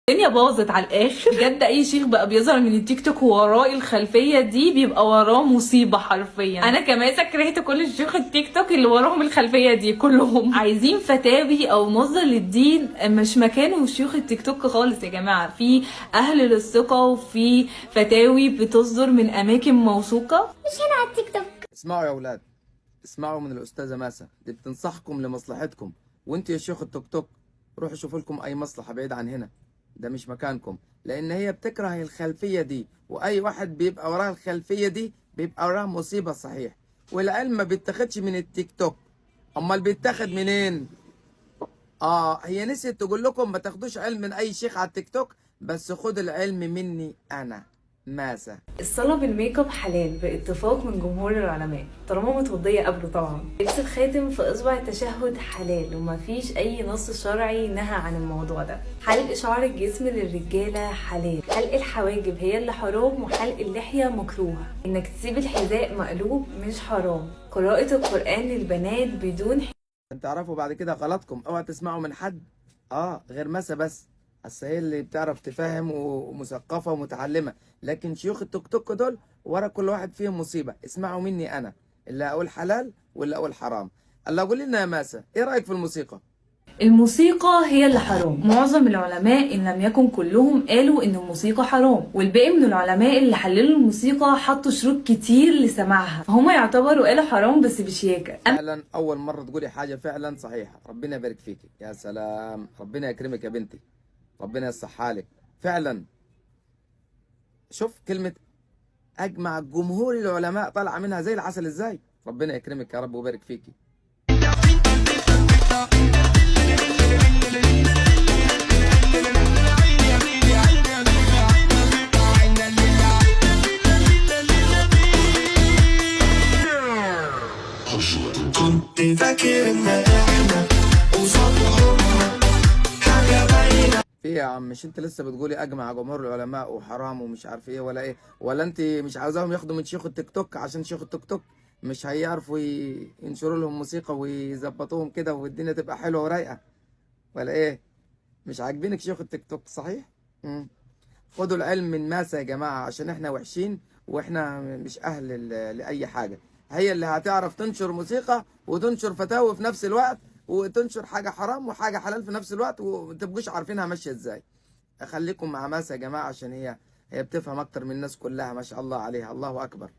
الدنيا باظت على الاخر بجد. اي شيخ بقى بيظهر من التيك توك ووراه الخلفيه دي بيبقى وراه مصيبه حرفيا. انا كمان كرهت كل الشيوخ التيك توك اللي وراهم الخلفيه دي كلهم عايزين فتاوي او مصدر للدين، مش مكانه شيوخ التيك توك خالص يا جماعه. في اهل للثقه وفي فتاوي بتصدر من اماكن موثوقه، مش هنا على التيك توك. اسمعوا يا اولاد، اسمعوا من الاستاذه ماسه دي، بتنصحكم لمصلحتكم. وانت يا شيخ التوك توك روحوا شوفوا لكم اي مصلحه بعيد عن هنا، ده مش مكانكم. لان هي بتكره الخلفيه دي، واي واحد بيبقى وراه الخلفيه دي بيبقى وراه مصيبه صحيح. والعلم ما بيتاخدش من التيك توك، امال بيتاخد منين؟ هي نسيت تقول لكم ما تاخدوش علم من اي شيخ على التيك توك، بس خد العلم مني انا ماسه. الصلاة بالميك اب حلال باتفاق من جمهور العلماء طالما متوضية قبله طبعا. لبس الخاتم في اصبع التشهد حلال ومفيش اي نص شرعي نهى عن الموضوع ده. حلق شعر الجسم للرجالة حلال. حلق الحواجب هي اللي حرام، وحلق اللحية مكروه. انك تسيب الحذاء مقلوب مش حرام. قراءة القرآن للبنات بدون تعرفوا بعد كده غلطكم، اوعى تسمعوا من حد غير مسا بس. اصل هي اللي بتعرف تفهم ومثقفه ومتعلمه، لكن شيوخ التوك توك دول ورا كل واحد فيهم مصيبه. اسمعوا مني انا، اللي اقول حلال واللي اقول حرام. الله قول لنا يا ماسا، ايه رايك في الموسيقى؟ الموسيقى هي اللي حرام. معظم العلماء ان لم يكن كلهم قالوا ان الموسيقى حرام، والباقي من العلماء اللي حللوا الموسيقى حطوا شروط كتير لسماعها، فهم يعتبروا قالوا حرام بس بشياكه. فعلا اول مره تقولي حاجه فعلا صحيحه، ربنا يبارك فيكي. يا سلام، ربنا يكرمك يا بنتي، ربنا يصح حالك فعلا. شوف كلمه اجمع جمهور العلماء طالعه منها زي العسل ازاي. ربنا يكرمك يا رب ويبارك فيكي. كنت فاكر ان احنا قصادهم حاجه باينه. في يا عم، مش انت لسه بتقولي اجمع جمهور العلماء وحرام ومش عارف ايه ولا ايه؟ ولا انت مش عاوزاهم ياخدوا من شيوخ التيك توك عشان شيوخ التيك توك مش هيعرفوا ينشروا لهم موسيقى ويظبطوهم كده والدنيا تبقى حلوه ورايقه؟ ولا ايه؟ مش عاجبينك شيوخ التيك توك صحيح؟ خدوا العلم من ماسة يا جماعه، عشان احنا وحشين واحنا مش اهل لاي حاجه. هي اللي هتعرف تنشر موسيقى وتنشر فتاوي في نفس الوقت، وتنشر حاجه حرام وحاجه حلال في نفس الوقت، ومتبقوش عارفينها ماشيه ازاي. خليكم مع ماسة يا جماعه، عشان هي بتفهم اكتر من الناس كلها، ما شاء الله عليها، الله اكبر.